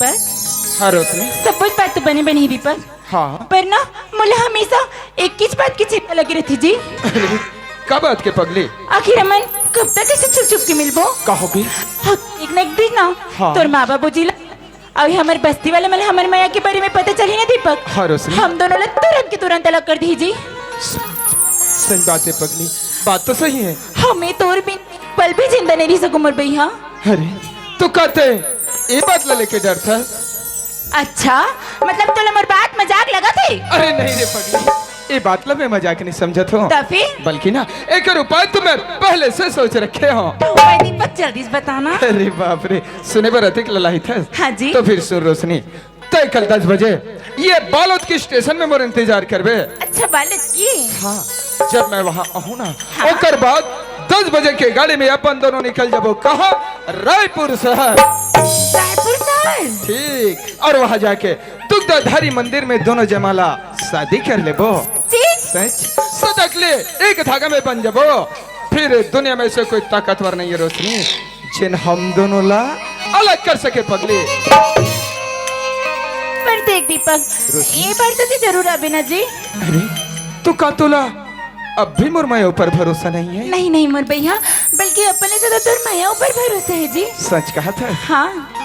दीपक। हाँ रोशनी। सब कुछ बात तो बनी बनी है दीपक। हाँ पर ना मुझे हमेशा एक ही बात की चिंता लगी रहती जी। अरे कब बात के पगली? आखिर अमन कब तक ऐसे छुप छुप के मिलबो? कहोगी? एक न एक दिन ना हाँ। तोर माँ बाबू जी और हमारे बस्ती वाले मतलब हमारे माया के बारे में पता चली ना दीपक। हाँ रोशनी। हम दोनों लोग तुरंत के तुरंत अलग कर दीजिए। सही बात है पगली, बात तो सही है। हमें तोर बिन पल भी जिंदा नहीं रह सकूं मोर भैया। अरे तू कहते ये बात ला लेके डर था? अच्छा मतलब तुला मोर बात मजाक लगा थे? अरे नहीं रे पगली, ये बात ला मैं मजाक नहीं समझत हूँ, बल्कि ना एक उपाय तो मैं पहले से सोच रखे हूँ। दीपक जल्दी से बताना। अरे बाप रे, सुने पर अधिक ललाई था। हाँ जी। तो फिर सुन रोशनी, तय कल 10 बजे ये बालोद की स्टेशन में मोर इंतजार करबे। अच्छा बालोद की? हाँ जब मैं वहाँ आहूँ ना, हाँ? ओकर बाद 10 बजे के गाड़ी में अपन दोनों निकल जाबो। कहाँ? रायपुर शहर। रायपुर शहर? ठीक। और वहाँ जाके दुग्धाधारी मंदिर में दोनों जमाला शादी कर लेबो। सच सदक ले एक धागा में बन जाबो। फिर दुनिया में से कोई ताकतवर नहीं है रोशनी जिन हम दोनों ला अलग कर सके पगली। पर देख दीपक, ये बार तो जरूर अभिना जी। अरे तू का तोला अब भी मोर माया ऊपर भरोसा नहीं है? नहीं नहीं मोर भैया, बल्कि अपने ज्यादा तोर माया ऊपर भरोसा है जी। सच कहा था? हाँ।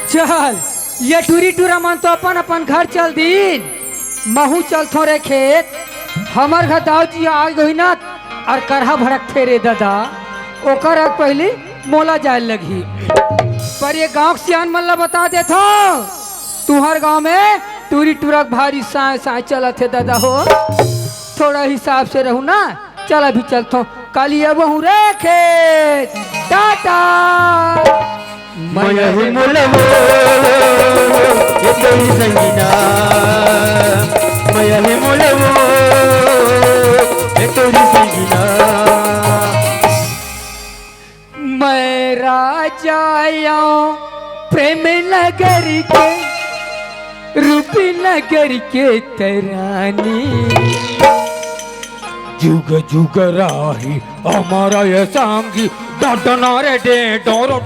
चल ये टूरी टूरा मन तो अपन अपन घर चल दीन, महू चल थोड़े खेत। हमार घर दाऊ जी आ गई ना और करहा भड़क थे रे दादा ओकर आग पहले मोला जाए लगी। पर ये गांव सियान मन ला बता दे थो तुम्हार गांव में टूरी टूरक भारी साए साए चला थे दादा हो। थोड़ा हिसाब से रहू ना चल अभी चलतो काली अब हूँ रे खेत टाटा। मया ही मुलवो ये तोरी संगीना मया ही मुलवो ये तोरी संगीना। मैं राजा आऊं प्रेम नगर के रूपी नगर के तरानी जुग जुग राही हमारा ये सांगी डटना रे डे डोरो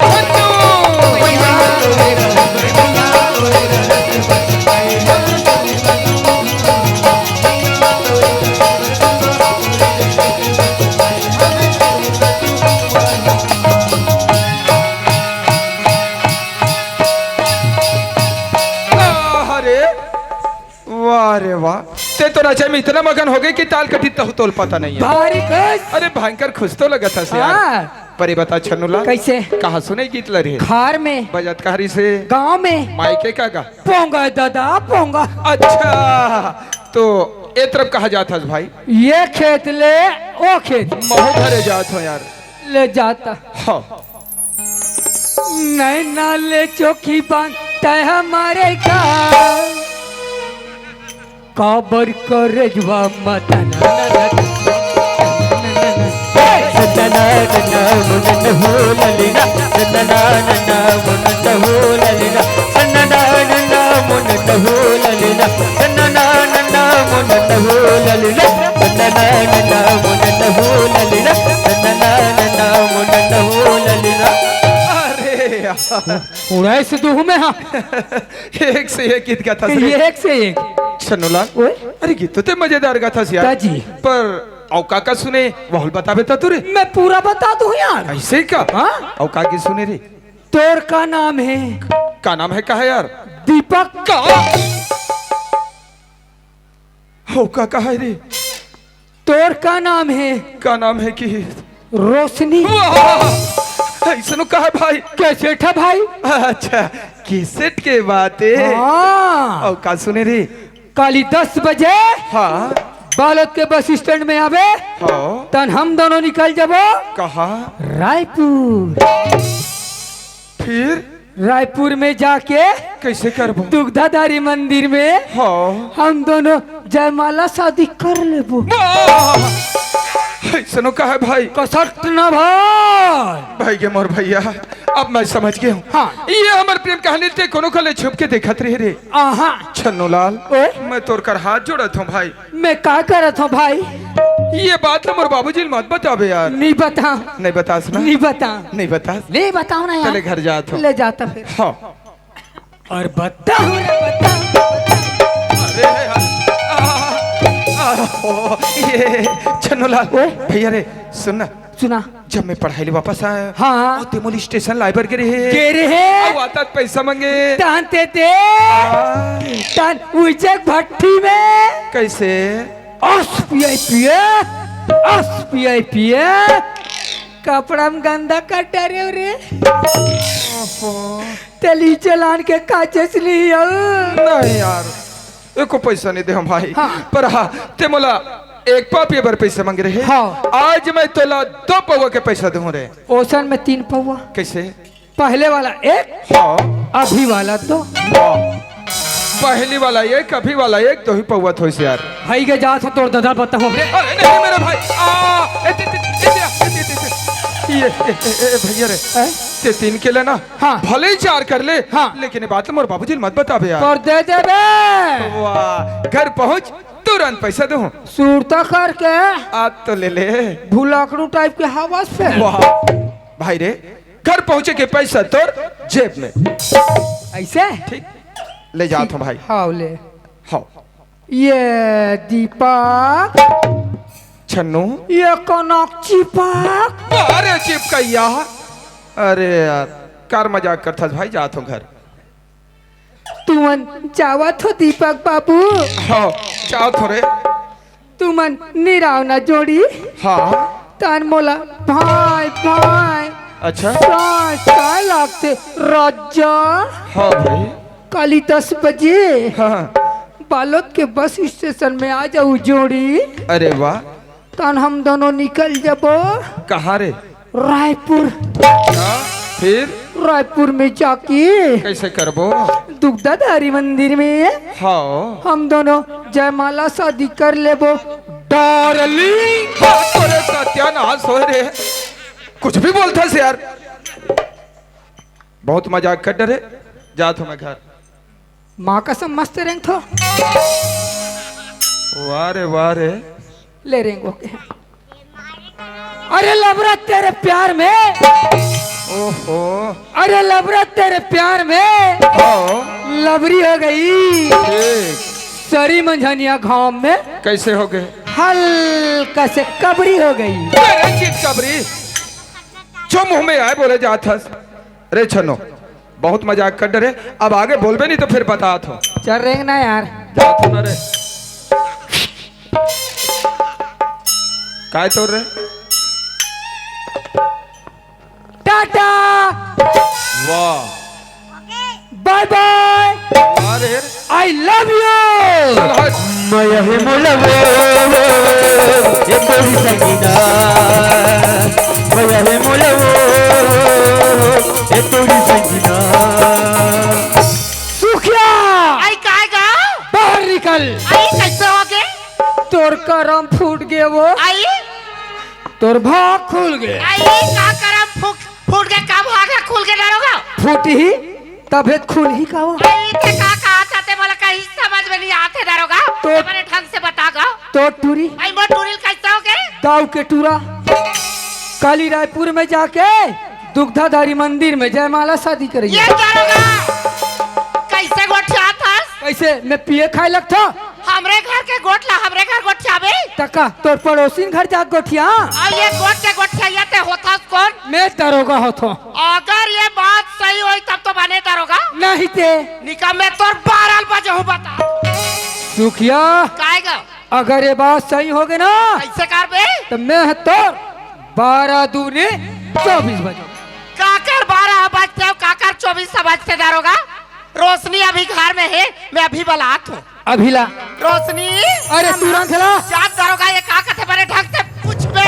अरे वाह ते तो नचे में इतना मगन हो गए कि ताल कटी तोल पता नहीं है। भारी खुश अरे भयंकर खुश तो लगा था यार। पर ये बता छन्नुला कैसे कहाँ सुने गीत लरे खार में बजत कहारी से गांव में मायके का गा पोंगा दादा पोंगा। अच्छा तो ए तरफ कहा जाता है भाई ये खेत ले ओ खेत महू भरे जात हो यार ले जाता हाँ नैना ले चौकी बांधता है हमारे का काबर करजवा मतना सतना नन्ना मुनन हो ललिना सतना नन्ना मुनन हो ललिना सतना नन्ना मुनन हो ललिना सतना नन्ना मुनन हो ललिना सतना नन्ना मुनन हो ललिना सतना नन्ना मुनन हो ललिना। अरे यार उड़ाई से दूह में हाँ एक से एक गीत गाता ये एक से एक छन्नुला ओए अरे गीत तो ते मजेदार गाथा यार दादी पर औका का सुने वहुल बतावे ता तुरे मैं पूरा बता दूं यार ऐसे का हाँ औका की सुने रे तोर का नाम है का नाम है कहा यार दीपक का औका कहा है रे तोर का नाम है का नाम है कि रोशनी ऐसा नु कहा भाई कैसे था भाई अच्छा किसेट के बातें हाँ औका सुने रे काली 10 बजे हाँ बालक के बस स्टैंड में आवे हाँ तन हम दोनों निकल जाबो कहा रायपुर। फिर रायपुर में जाके कैसे करबो दुग्धाधारी मंदिर में हाँ हम दोनों जयमाला शादी कर लेबो। ऐसा नु कहा भाई कसट न भाई भाई के मोर भैया अब मैं समझ गया हूँ हाँ। ये हमार प्रेम कहानी ते कोनो कले छुप के देखत रहे रे आहा छन्नूलाल ओए मैं तोर कर हाथ जोड़त हूँ भाई मैं का करत हूँ भाई ये बात तो मोर बाबूजी मत बतावे यार नहीं बता नहीं बतास ना नहीं बता नहीं बतास ले बताओ ना यार चले घर जात हूँ ले जाता फिर हाँ और बता बता अरे यार ओ, ये छन्नूलाल भैया रे सुनना सुना जब मैं पढ़ाई वापस आया हाँ तिमोल स्टेशन लाइबर के रहे के रहे आता पैसा मांगे तानते थे तान उजक भट्टी में कैसे अस पिए कपड़ा में गंदा कटा रे रे तेली चलान के काचस लियो नहीं यार एको पैसा नहीं दे हम भाई हाँ। पर हाँ ते मोला एक पापी बार पैसे मांग रहे हाँ। आज मैं तोला 2 पौवा के पैसा दूं रे ओशन में 3 पौवा कैसे पहले वाला 1 हाँ अभी वाला 2 पहली वाला 1 अभी वाला 1 2 ही पौवा थोड़ी से यार भाई के जात हो तोड़ दादा बताओ रे अरे नहीं मेरा भाई ये भैया रे ते 3 के लेना हाँ। भले ही 4 कर ले हाँ। लेकिन ये बात मोर बाबूजी मत बतावे यार और दे दे बे वाह घर पहुंच तुरंत पैसा दूं सूरता करके आज तो ले ले भुलाकड़ू टाइप के हवा से वाह भाई रे घर पहुंचे के पैसा तोर जेब में ऐसे ठीक ले जाता हूं भाई हाँ ले हाँ ये दीपक छन्नू ये कनक चिपक अरे चिपकैया अरे यार कार मजाक करता भाई जाता हूं घर तुमन जावत हो दीपक बाबू हाँ जाओ थोड़े तू मन निराव ना जोड़ी हाँ तान मोला भाई भाई अच्छा काय लागते राजा हाँ भाई काली 10 बजे हाँ बालोद के बस स्टेशन में आ जाऊ जोड़ी अरे वाह तान हम दोनों निकल जबो कहाँ रे रायपुर हाँ फिर रायपुर में जाके कैसे करबो दुग्धाधारी मंदिर में हाँ हम दोनों जयमाला शादी कर लेबो डार्लिंग तोरे सत्यानाश हो रे कुछ भी बोलता से यार बहुत मजाक कर डरे जात हूँ मैं घर माँ कसम मस्त रेंग थो वाह रे ले रेंग ओके अरे लबरा तेरे प्यार में ओहो अरे लबरा तेरे प्यार में हाँ लबरी हो गई ठीक सरी मंझनिया गांव में कैसे हो गए हल्का से कबरी हो गई मेरे चीज कबरी जो मुंह में आए बोले जात हस रे छनो बहुत मजाक कर डरे अब आगे बोलबे नहीं तो फिर बता हो चल रेंग ना यार जात हो ना रे काय तोड़ रे टाटा वाह बाय बाय अरे आई लव यू चल हट मया हे मोलवे ये तोरी संगीना मया हे मोलवे ये तोरी संगीना सुखिया आई काय गा बाहर निकल आई कैसे हो गए तोर करम फूट गए वो आई तोर भाग खुल गए आई का करम फूट के कब हो गया खुल के डरोगा फूट ही तबियत खुल ही का वो आई ते का कहा चाहते बोला कहीं समझ में नहीं आते डरोगा तो- मैंने ढंग से बतागा तो टूरी आई मो टूरिल कैसे हो गए दाव के टूरा काली रायपुर में जाके दुग्धाधारी मंदिर में जयमाला शादी ये करेंगे डरोगा कैसे गोठिया था कैसे मैं पिए खाए लगता हमरे घर के गोठला हमरे घर गोठियाबे तका तोर पड़ोसी घर जा गोठिया और ये गोठ के गोठिया ते होता कौन मैं दरोगा होतो अगर ये बात सही हुई तब तो बने डरोगा नहीं ते निकम में तोर 12 बजे हूँ बता सुखिया काएगा अगर ये बात सही हो गई ना कैसे कर बे तो मैं तोर 12 दूनी 24 बजे काकर 12 बजते हो काकर 24 बजते डरोगा रोशनी अभी घर में है मैं अभी बलात हूँ अभिला रोशनी अरे तुरंत ला जात डरोगा ये का कहते बड़े ढंग से पूछ बे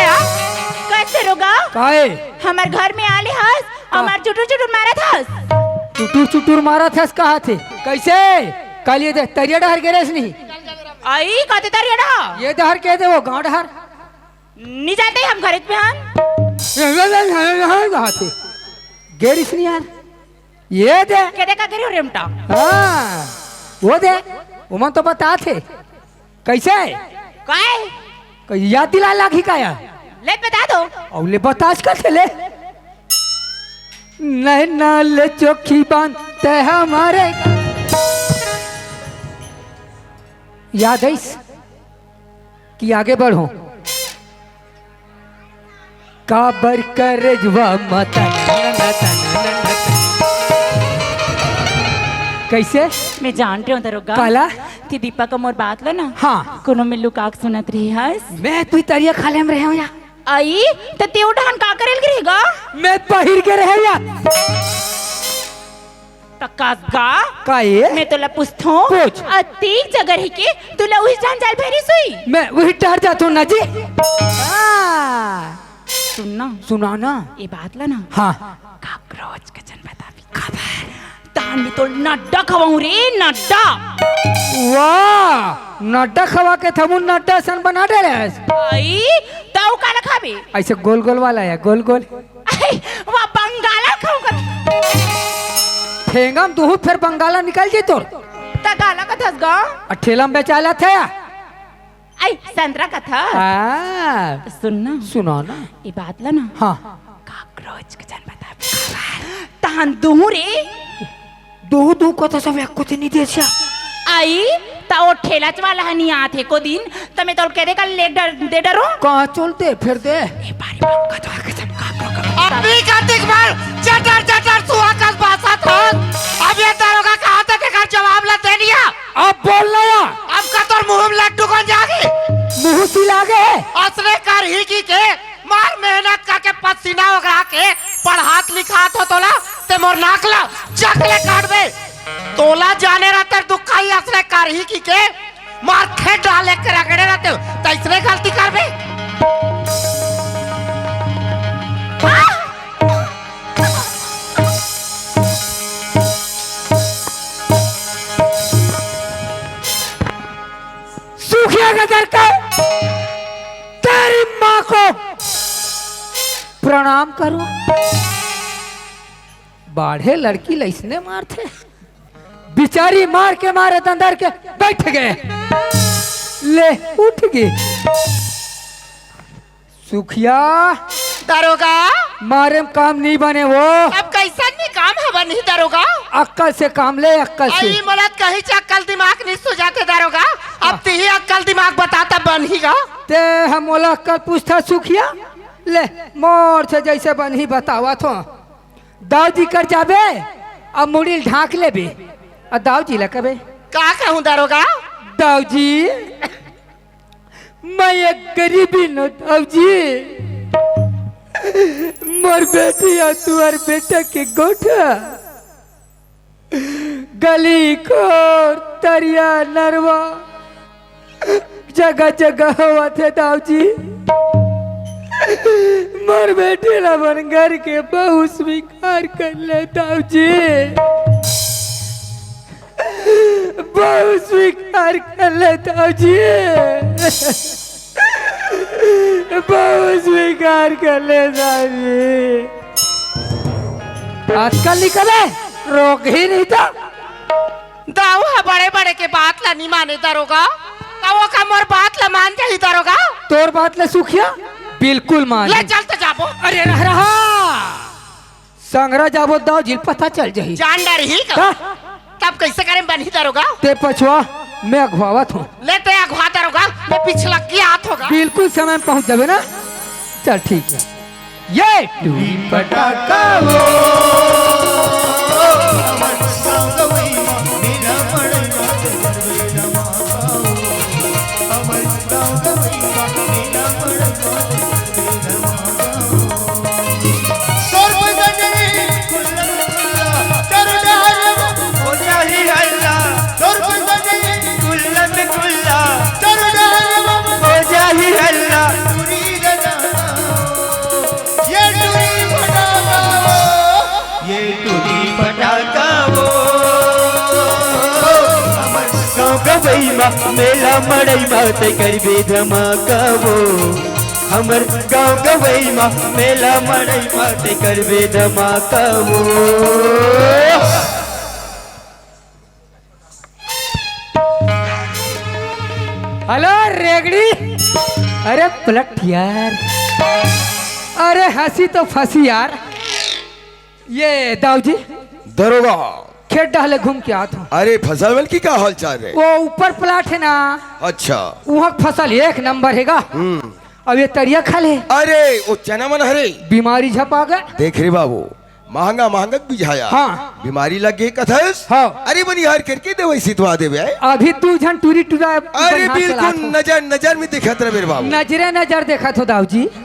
कैसे रोगा काहे हमार घर में आले हस हमार चुटुर चुटुर मारा था चुटुर चुटुर मारा था कहा थे कैसे कल ये देख तरिया डहर गिरे नहीं आई कहते तारी ना ये डहर कह दे वो गांव डहर नहीं जानते हम घर पे कहा थे गेरिस नहीं यार ये दे कहते का करियो रेमटा हाँ वो दे उमन तो बता थे कैसे काय याद दिला लागी का यार ले बता दो और ले बतास का थे ले नहीं ना ले चोखी बांधते हमारे याद है कि आगे बढ़ो काबर कर जुआ माता कैसे मैं जान रही हूँ दरोगा काला कि दीपा का मोर बात लो ना हाँ कोनो में लुकाक सुनत रही हस मैं तू तरिया खाले में रहे हो या आई तो ते उठान का करेल गिरेगा मैं पहिर के रहे या तकागा का ये मैं तोला पूछतो पूछ। अति जगह ही के तुला उही जान जाल फेरी सुई मैं वही ठहर जाता हूँ ना जी हाँ सुनना सुना ना ये बात ला ना हाँ काकरोच का जन बताबी खबर तान में तो नड्डा खवाऊं रे नड्डा वाह नड्डा खवा के थमू नड्डा सन बना दे रहे आई ताऊ काला खाबे ऐसे गोल गोल वाला है गोल गोल आई वा बंगाला खाऊंगा ठेंगम तू फिर बंगाला निकल जी तोर तगाला का थसगा ठेला में बेचाला थे आई संतरा का था हाँ सुनना सुना ना ये बात ला ना हाँ काकरोच का जन बताबी खबर तान दूं रे दो दो को तो सब एक को नहीं दे छा आई ताओ ठेला वाला हनी आथे को दिन तमे तोल के दे कल ले दे डरो कहाँ चलते फिर दे ए बारी का तो आके सब काकरो का अभी का देख मार चटर चटर तू आकाश भाषा था अब ये दारोगा कहा था के घर जवाब ला दे लिया अब बोल नया अब का तोर मुंह में लड्डू कौन जागे मुंह ते मोर नाकला चकले काट दे तोला जाने रहते दुखाई असले कर ही की के मार खे डाले के रगड़े रहते तैसरे गलती कर बे सूखिया गदर का तेरी माँ को प्रणाम करो। बाढ़े लड़की लैसने मारते बिचारी मार के मारे अंदर के बैठ गए ले उठ गए। सुखिया दरोगा मारे में काम नहीं बने वो अब कैसा नहीं काम है नहीं दरोगा अक्कल से काम ले अक्कल से। आई मलत कहीं से अक्कल दिमाग नहीं सुझाते दरोगा अब ते ही अक्कल दिमाग बताता बन ही गा ते हम बोला अक्कल पूछता सुखिया ले मोर से जैसे बन ही बतावा तो दाऊजी कर जाबे अब मुड़ी ढाक ले बे और दाऊजी लकबे का कहूँ दरोगा दाऊजी मैं एक गरीबी न दाऊजी मोर बेटी और तुअर बेटा के गोठा गली को तरिया नरवा जगह जगह हुआ थे दाऊजी मोर बेटे ला बन घर के बहु स्वीकार कर ले दाऊजी बहु स्वीकार कर ले दाऊजी बहु स्वीकार कर ले दाऊजी। आजकल निकले रोक ही नहीं था दाऊ है बड़े बड़े के बात ला नहीं माने दरोगा दाऊ का मोर बात ला मान जाही दरोगा तोर बात ले सुखिया बिल्कुल मान ले चलते जाबो अरे रहा संगरा जाबो दाऊ जिल पता चल जाही जान डर ही का तब कैसे करें बन ही दरोगा ते पछवा मैं अगवावत हूँ लेते अगवा दरोगा मैं पिछला क्या हाथ होगा बिल्कुल समय में पहुंच जाबे ना चल ठीक है ये टूरी पटाखा वो मेला मड़ई मात करबे धमाका वो हमर गाँव गवई मा मेला मड़ई मात करबे धमाका वो। हेलो रेगड़ी अरे पलट यार अरे हंसी तो फंसी यार ये दाऊजी दरोगा खेत डाले घूम के आता हूँ। अरे फसल की क्या हाल चाल है? वो ऊपर प्लाट है ना अच्छा वहाँ फसल एक नंबर हैगा अब ये तरिया खा ले अरे वो चना मन हरे बीमारी झपा गए देख रे बाबू महंगा महंगा बिझाया हाँ बीमारी लग गई कथस हाँ अरे बनिहार करके दे वैसी तो दे अभी तू झन टूरी टूरा अरे बिल्कुल नजर नजर में दिखत रहे मेरे बाबू नजरे नजर देखा तो दाऊजी